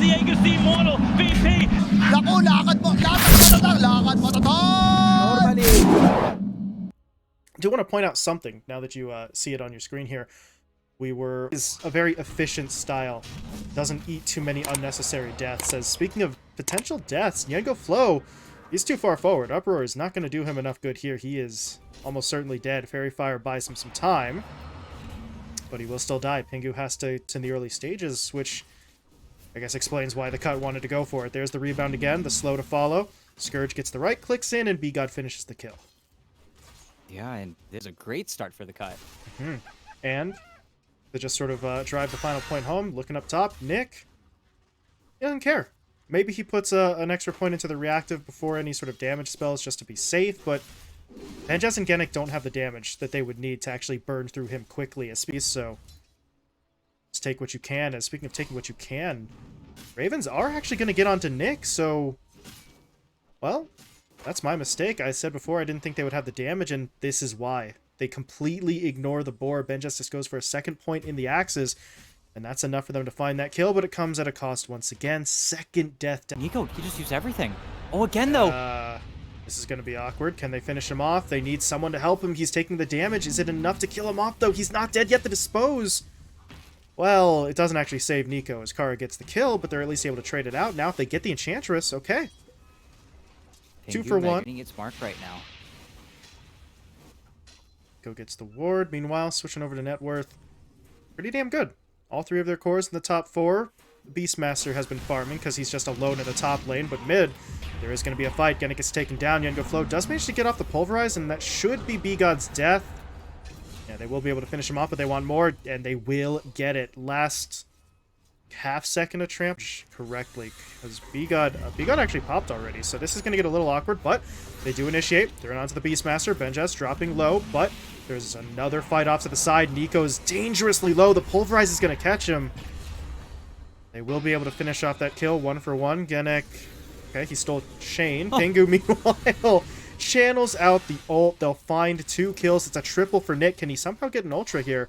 Diego's the immortal VP. Naku, lakad matatag! Normally. I do want to point out something now that you see it on your screen here. Is a very efficient style. Doesn't eat too many unnecessary deaths. As speaking of potential deaths, Yengo Flow, he's too far forward. Uproar is not going to do him enough good here. He is almost certainly dead. Fairy Fire buys him some time, but he will still die. Pingu has to in the early stages, which I guess explains why the cut wanted to go for it. There's the rebound again, the slow to follow. Scourge gets the right clicks in, and BGod finishes the kill. Yeah, and there's a great start for the cut. And to just sort of drive the final point home, looking up top, Nick, he doesn't care. Maybe he puts an extra point into the reactive before any sort of damage spells just to be safe, but BTS and Genic don't have the damage that they would need to actually burn through him quickly as speed, so let's take what you can. And speaking of taking what you can, Ravens are actually going to get onto Nick, so, well, that's my mistake. I said before I didn't think they would have the damage, and this is why. They completely ignore the boar. BTS just goes for a second point in the axes, and that's enough for them to find that kill, but it comes at a cost once again. Second death. Nico, he just used everything. Oh, again, though. This is going to be awkward. Can they finish him off? They need someone to help him. He's taking the damage. Is it enough to kill him off, though? He's not dead yet to dispose. Well, it doesn't actually save Nico as Kara gets the kill, but they're at least able to trade it out. Now, if they get the Enchantress, okay. 2 for 1. Getting its mark right now. Go gets the ward. Meanwhile, switching over to net worth. Pretty damn good. All 3 of their cores in the top 4. Beastmaster has been farming because he's just alone in the top lane, but mid, there is going to be a fight. Genic gets taken down. Yengo Flow does manage to get off the Pulverize, and that should be BGod's death. Yeah, they will be able to finish him off, but they want more, and they will get it. Last half second of tramp correctly, because BGod actually popped already, so this is going to get a little awkward, but they do initiate. They're onto the Beastmaster. BTS dropping low, but there's another fight off to the side. Nico's dangerously low. The Pulverize is going to catch him. They will be able to finish off that kill. 1 for 1. Genic, okay, he stole Shane. Pingu, meanwhile, channels out the ult. They'll find 2 kills. It's a triple for Nick. Can he somehow get an ultra here?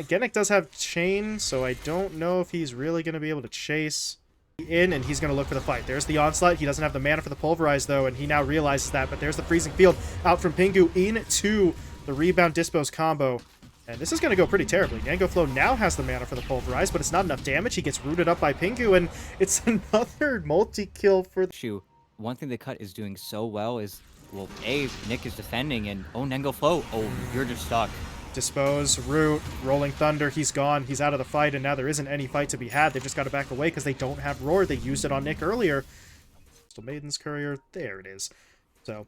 Genic does have Chain, so I don't know if he's really going to be able to chase in, and he's going to look for the fight. There's the onslaught. He doesn't have the mana for the Pulverize, though, and he now realizes that, but there's the freezing field out from Pingu into the rebound dispose combo, and this is going to go pretty terribly. Yengo Flow now has the mana for the Pulverize, but it's not enough damage. He gets rooted up by Pingu, and it's another multi-kill for the... Shoot, one thing the cut is doing so well is, well, A, Nick is defending, and oh, Yengo Flow, oh, you're just stuck. Dispose, root, rolling thunder, he's gone, he's out of the fight, and now there isn't any fight to be had. They've just got to back away because they don't have roar. They used it on Nick earlier. Still Maiden's Courier, there it is. So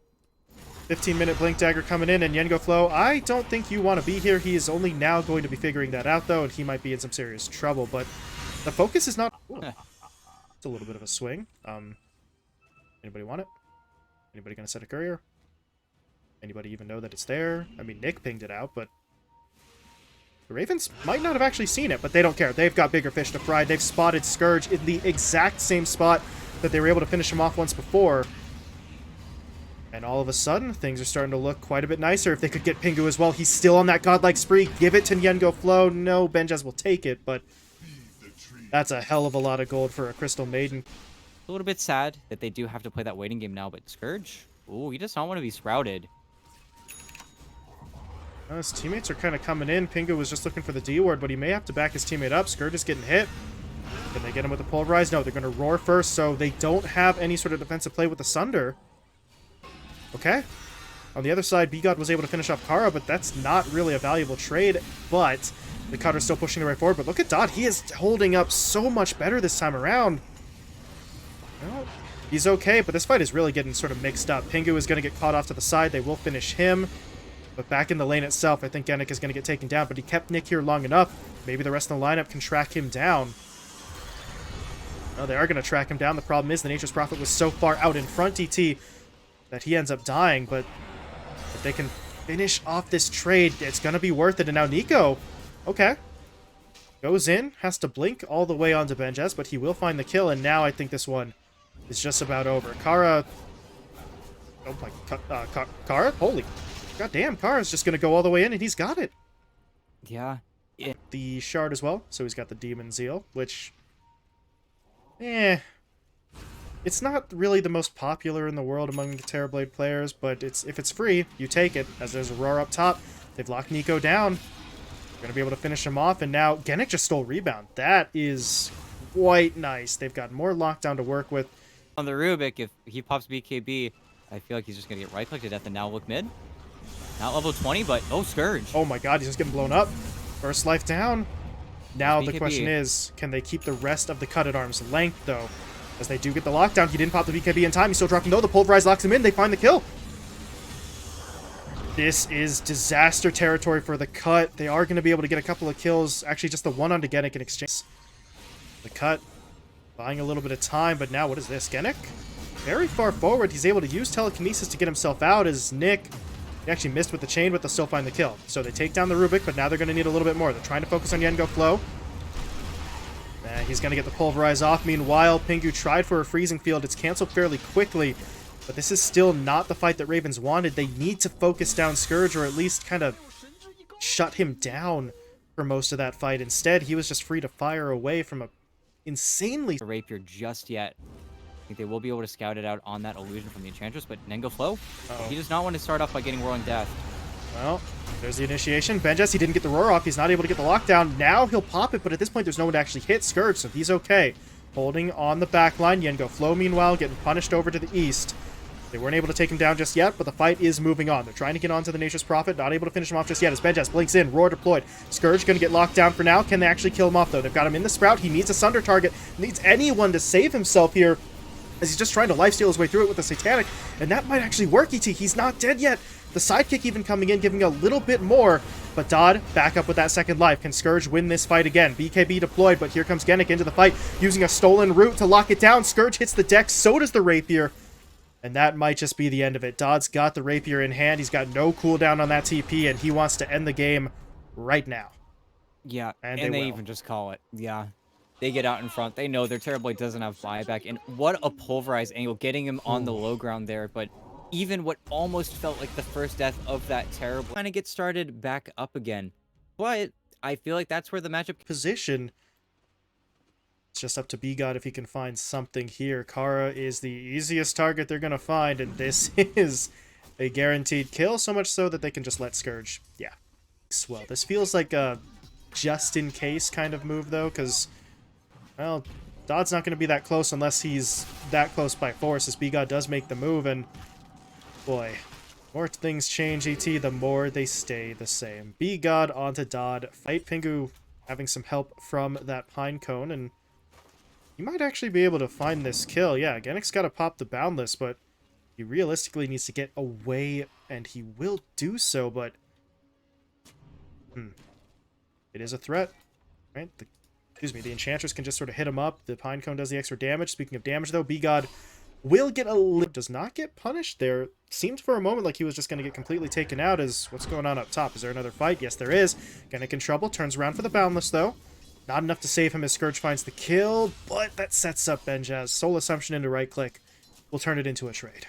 15-minute blink dagger coming in, and Yengo Flow, I don't think you want to be here. He is only now going to be figuring that out, though, and he might be in some serious trouble, but the focus is not... It's a little bit of a swing. Anybody want it? Anybody gonna set a courier? Anybody even know that it's there? I mean, Nick pinged it out, but the Ravens might not have actually seen it, but they don't care. They've got bigger fish to fry. They've spotted Scourge in the exact same spot that they were able to finish him off once before. And all of a sudden, things are starting to look quite a bit nicer. If they could get Pingu as well, he's still on that godlike spree. Give it to Yengo Flow. No, BTS will take it, but that's a hell of a lot of gold for a Crystal Maiden. A little bit sad that they do have to play that waiting game now, but Scourge, ooh, he does not want to be sprouted. His teammates are kind of coming in. Pingu was just looking for the D ward, but he may have to back his teammate up. Scourge is getting hit. Can they get him with the Pulverize? No, they're going to roar first, so they don't have any sort of defensive play with the Sunder. Okay. On the other side, BGod was able to finish off Kara, but that's not really a valuable trade. But the Cutter's still pushing the way forward. But look at Dot. He is holding up so much better this time around. Well, he's okay, but this fight is really getting sort of mixed up. Pingu is going to get caught off to the side. They will finish him. But back in the lane itself, I think Genic is going to get taken down. But he kept Nick here long enough. Maybe the rest of the lineup can track him down. No, they are going to track him down. The problem is the Nature's Prophet was so far out in front, DT, that he ends up dying. But if they can finish off this trade, it's going to be worth it. And now Nico, okay, goes in, has to blink all the way onto BTS, but he will find the kill. And now I think this one is just about over. Kara, oh my, Kara, holy, goddamn, Kara's just going to go all the way in, and he's got it. Yeah. The shard as well, so he's got the Demon Zeal, which It's not really the most popular in the world among the Terrorblade players, but if it's free, you take it, as there's a roar up top. They've locked Nico down. They're going to be able to finish him off, and now Genic just stole rebound. That is quite nice. They've got more lockdown to work with. On the Rubik, if he pops BKB, I feel like he's just going to get right-clicked to death and now look mid. Not level 20, but oh, Scourge. Oh my god, he's just getting blown up. First life down. Now the BKB. question is, can they keep the rest of the cut at arm's length, though? As they do get the lockdown, he didn't pop the BKB in time. He's still dropping low. The Pulverize locks him in. They find the kill. This is disaster territory for the cut. They are going to be able to get a couple of kills. Actually, just the one on Genic in exchange. The cut buying a little bit of time, but now what is this? Genic? Very far forward. He's able to use telekinesis to get himself out as Nick... He actually missed with the chain, but they'll still find the kill. So they take down the Rubik, but now they're going to need a little bit more. They're trying to focus on Yengo Flow. He's going to get the Pulverize off. Meanwhile, Pingu tried for a freezing field. It's canceled fairly quickly, but this is still not the fight that Ravens wanted. They need to focus down Scourge, or at least kind of shut him down for most of that fight. Instead, he was just free to fire away from a insanely... Rapier just yet. I think they will be able to scout it out on that illusion from the Enchantress, but Nengo Flow, he does not want to start off by getting Roaring Death. Well, there's the initiation. Benjes, he didn't get the roar off. He's not able to get the lockdown. Now he'll pop it, but at this point there's no one to actually hit Scourge, so he's okay. Holding on the back line. Yengo Flow, meanwhile, getting punished over to the east. They weren't able to take him down just yet, but the fight is moving on. They're trying to get onto the Nature's Prophet, not able to finish him off just yet as Benjes blinks in. Roar deployed. Scourge going to get locked down for now. Can they actually kill him off, though? They've got him in the Sprout. He needs a Sunder target. Needs anyone to save himself here, as he's just trying to lifesteal his way through it with the Satanic, and that might actually work, ET. He's not dead yet. The sidekick even coming in, giving a little bit more, but Dodd back up with that second life. Can Scourge win this fight again? BKB deployed, but here comes Genic into the fight, using a stolen route to lock it down. Scourge hits the deck, so does the Rapier, and that might just be the end of it. Dodd's got the Rapier in hand. He's got no cooldown on that TP, and he wants to end the game right now. Yeah, and they they will. even just call it. Yeah. They get out in front. They know their Terrorblade doesn't have buyback. And what a pulverized angle, getting him on the low ground there. But even what almost felt like the first death of that Terrorblade kind of gets started back up again. But I feel like that's where the matchup... Position. It's just up to B-God if he can find something here. Kara is the easiest target they're going to find, and this is a guaranteed kill, so much so that they can just let Scourge. Yeah. Well, this feels like a just-in-case kind of move, though, because... Well, Dodd's not going to be that close unless he's that close by force, as B-God does make the move, and boy, the more things change, ET, the more they stay the same. B-God onto Dodd. Fight Pingu having some help from that Pine Cone, and he might actually be able to find this kill. Yeah, Genic's got to pop the Boundless, but he realistically needs to get away, and he will do so, but... It is a threat, right? The Enchantress can just sort of hit him up. The Pine Cone does the extra damage. Speaking of damage, though, B-God will get does not get punished there. Seemed for a moment like he was just going to get completely taken out. As what's going on up top? Is there another fight? Yes, there is. Genic in trouble. Turns around for the Boundless, though. Not enough to save him as Scourge finds the kill, but that sets up Benjaz. Soul Assumption into right click. We'll turn it into a trade.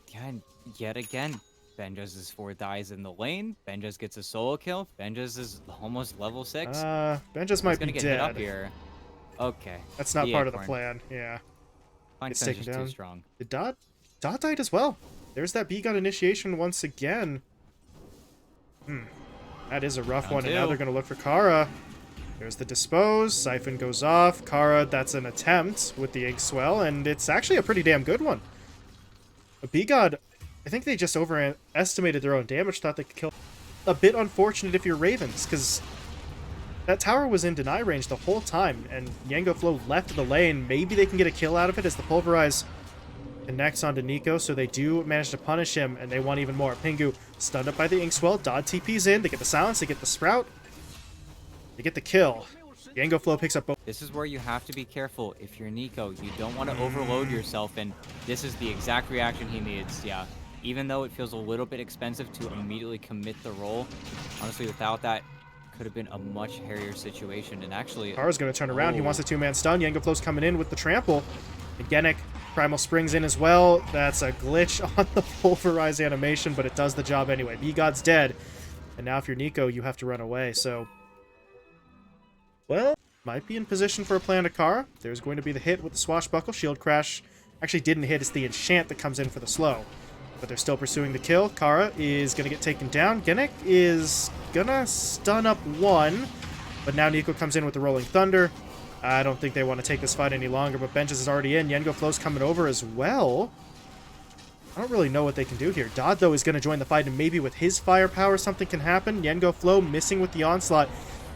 Yeah, and yet again, Benjaz's 4 dies in the lane. Benjaz gets a solo kill. Benjaz is almost level 6. Benjaz might be get dead. hit up here. Okay. That's not part of the Acorn. plan. Yeah. Fine, It's Benjaz taken is down. too strong. Did Dot died as well. There's that B-Gun initiation once again. That is a rough Down one, and now 2. they're going to look for Kara. There's the Dispose. Siphon goes off. Kara, that's an attempt with the Ink Swell, and it's actually a pretty damn good one. But B-God, I think they just overestimated their own damage, thought they could kill. A bit unfortunate if you're Ravens, because that tower was in deny range the whole time, and Yengo Flow left the lane. Maybe they can get a kill out of it as the Pulverize connects onto Nico, so they do manage to punish him, and they want even more. Pingu stunned up by the Inkswell. Dodd TP's in. They get the Silence. They get the Sprout. They get the kill. Yengo Flow picks up both. This is where you have to be careful. If you're Nico, you don't want to overload yourself, and this is the exact reaction he needs. Yeah. Even though it feels a little bit expensive to immediately commit the roll, honestly, without that, could have been a much hairier situation. And actually, Kara's going to turn around. He wants a 2-man stun. Yengo Flow's coming in with the trample. And Genic, Primal Springs in as well. That's a glitch on the Pulverize animation, but it does the job anyway. B-God's dead. And now if you're Nico, you have to run away. So, well, might be in position for a play on Kara. There's going to be the hit with the swashbuckle. Shield crash actually didn't hit. It's the enchant that comes in for the slow. But they're still pursuing the kill. Kara is going to get taken down. Genic is going to stun up one. But now Nico comes in with the Rolling Thunder. I don't think they want to take this fight any longer, but Benches is already in. Yengo Flow's coming over as well. I don't really know what they can do here. Dodd, though, is going to join the fight, and maybe with his firepower something can happen. Yengo Flow missing with the onslaught,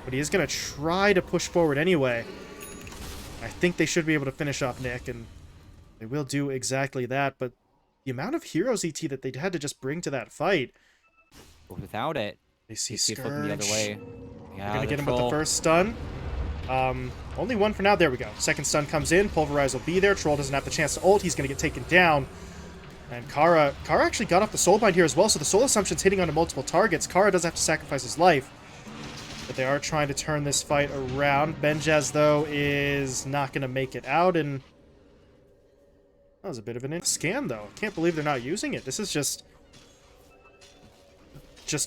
but he is going to try to push forward anyway. I think they should be able to finish off Nick, and they will do exactly that, but the amount of heroes ET that they had to just bring to that fight. But without it, They see it's Scourge. looking the other way. They're Yeah, going to get him with troll. the first stun. Only one for now. There we go. Second stun comes in. Pulverize will be there. Troll doesn't have the chance to ult. He's going to get taken down. And Kara actually got off the Soulbind here as well, so the Soul Assumption's hitting onto multiple targets. Kara does have to sacrifice his life. But they are trying to turn this fight around. Benjaz, though, is not going to make it out, and that was a bit of an scan, though. Can't believe they're not using it. This is just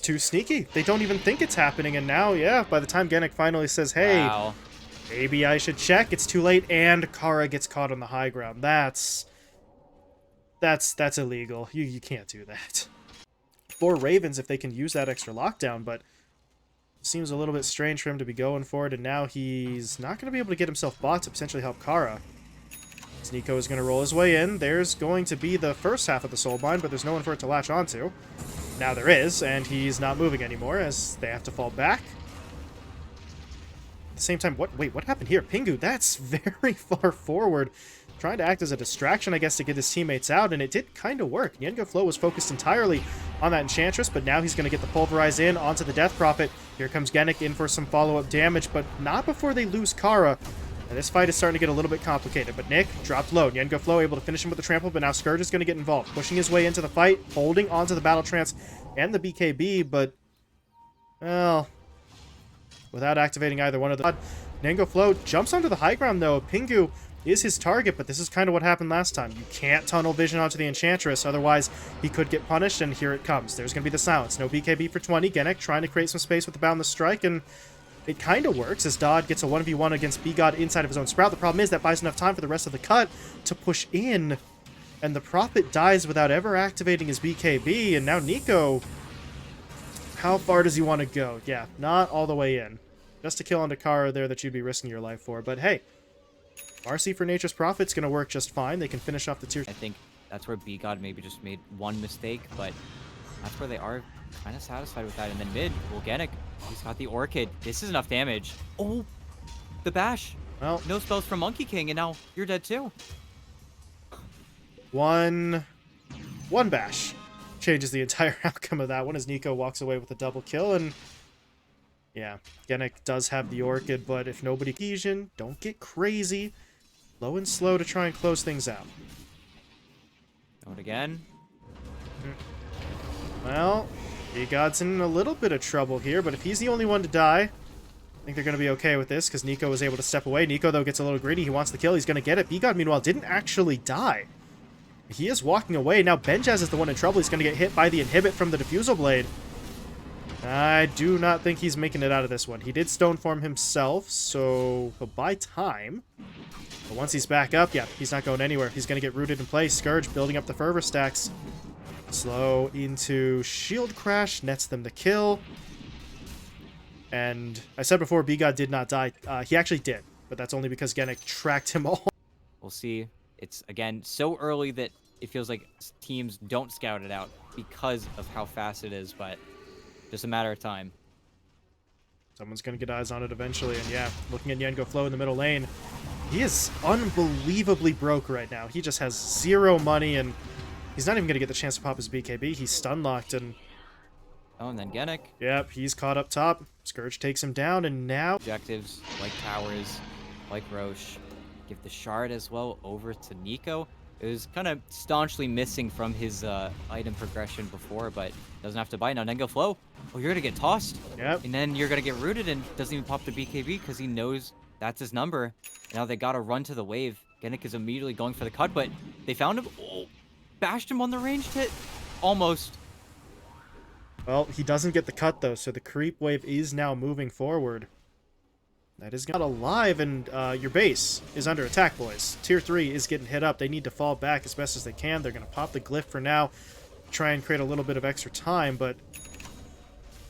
too sneaky. They don't even think it's happening, and now, yeah, by the time Genic finally says, hey, Wow. maybe I should check, it's too late, and Kara gets caught on the high ground. That's illegal. You can't do that. For Ravens, if they can use that extra lockdown, but seems a little bit strange for him to be going for it, and now he's not going to be able to get himself bot to potentially help Kara. As Nico is going to roll his way in. There's going to be the first half of the Soulbind, but there's no one for it to latch onto. Now there is, and he's not moving anymore as they have to fall back. At the same time, wait, what happened here? Pingu, that's very far forward. Trying to act as a distraction, I guess, to get his teammates out, and it did kind of work. Yengo Flow was focused entirely on that Enchantress, but now he's going to get the Pulverize in onto the Death Prophet. Here comes Genic in for some follow-up damage, but not before they lose Kara. And this fight is starting to get a little bit complicated, but Nick dropped low. Yengo Flow able to finish him with the trample, but now Scourge is going to get involved, pushing his way into the fight, holding onto the Battle Trance and the BKB, but, well, without activating either one of them. Yengo Flow jumps onto the high ground, though. Pingu is his target, but this is kind of what happened last time. You can't tunnel vision onto the Enchantress, otherwise he could get punished, and here it comes. There's going to be the silence. No BKB for 20. Genic trying to create some space with the Boundless Strike, and it kind of works as Dodd gets a 1v1 against B-God inside of his own Sprout. The problem is that buys enough time for the rest of the cut to push in, and the Prophet dies without ever activating his BKB, and now Nico, how far does he want to go? Yeah, not all the way in. Just a kill on Kara there that you'd be risking your life for, but hey, RC for Nature's Prophet's going to work just fine. They can finish off the tier. I think that's where B-God maybe just made one mistake, but that's where they are kind of satisfied with that. And then mid, Genic, he's got the Orchid. This is enough damage. Oh, the bash. Well, No spells from Monkey King, and now you're dead too. one bash changes the entire outcome of that one as Nico walks away with a double kill, and yeah, Genic does have the Orchid, but if nobody cohesion, don't get crazy. Low and slow to try and close things out. Do it again. Well, B-God's in a little bit of trouble here, but if he's the only one to die, I think they're going to be okay with this, because Nico was able to step away. Nico, though, gets a little greedy. He wants the kill. He's going to get it. B-God, meanwhile, didn't actually die. He is walking away. Now Benjaz is the one in trouble. He's going to get hit by the inhibit from the Diffusal Blade. I do not think he's making it out of this one. He did stone form himself, so he'll buy time. But once he's back up, yeah, he's not going anywhere. He's going to get rooted in place. Scourge building up the fervor stacks. Slow into Shield Crash, nets them the kill. And I said before, B-God did not die. He actually did, but that's only because Genic tracked him all. We'll see. It's, again, so early that it feels like teams don't scout it out because of how fast it is, but just a matter of time. Someone's going to get eyes on it eventually, and yeah, looking at Yengo Flow in the middle lane, he is unbelievably broke right now. He just has zero money, and he's not even going to get the chance to pop his BKB. He's stun-locked, and Oh, and then Genic. yep, he's caught up top. Scourge takes him down, and now Objectives, like towers, like Roche. Give the shard as well over to Nico. It was kind of staunchly missing from his item progression before, but doesn't have to buy now. Then go Flow. Oh, you're going to get tossed. Yep. And then you're going to get rooted and doesn't even pop the BKB because he knows that's his number. And now they got to run to the wave. Genic is immediately going for the cut, but they found him. Oh, bashed him on the ranged hit. Almost. Well, he doesn't get the cut, though, so the creep wave is now moving forward. That is not alive, and your base is under attack, boys. Tier 3 is getting hit up. They need to fall back as best as they can. They're going to pop the glyph for now, try and create a little bit of extra time, but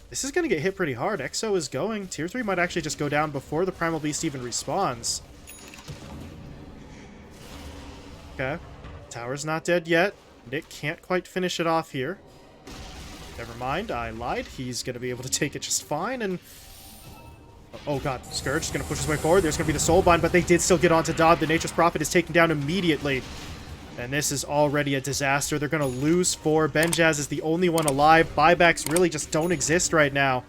this is going to get hit pretty hard. EXO is going. Tier 3 might actually just go down before the Primal Beast even respawns. Okay. Tower's not dead yet. Nick can't quite finish it off here. Never mind, I lied. He's going to be able to take it just fine, and... Oh god, Scourge is going to push his way forward. There's going to be the Soulbind, but they did still get onto Dodd. The Nature's Prophet is taken down immediately. And this is already a disaster. They're going to lose 4. Benjaz is the only one alive. Buybacks really just don't exist right now.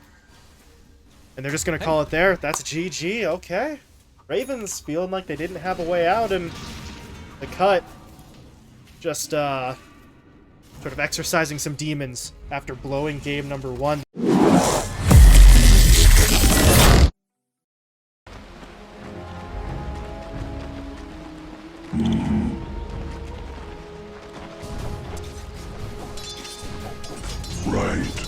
And they're just going to call it there. That's GG, okay. Ravens feeling like they didn't have a way out, and the cut just sort of exercising some demons after blowing game number 1. Right.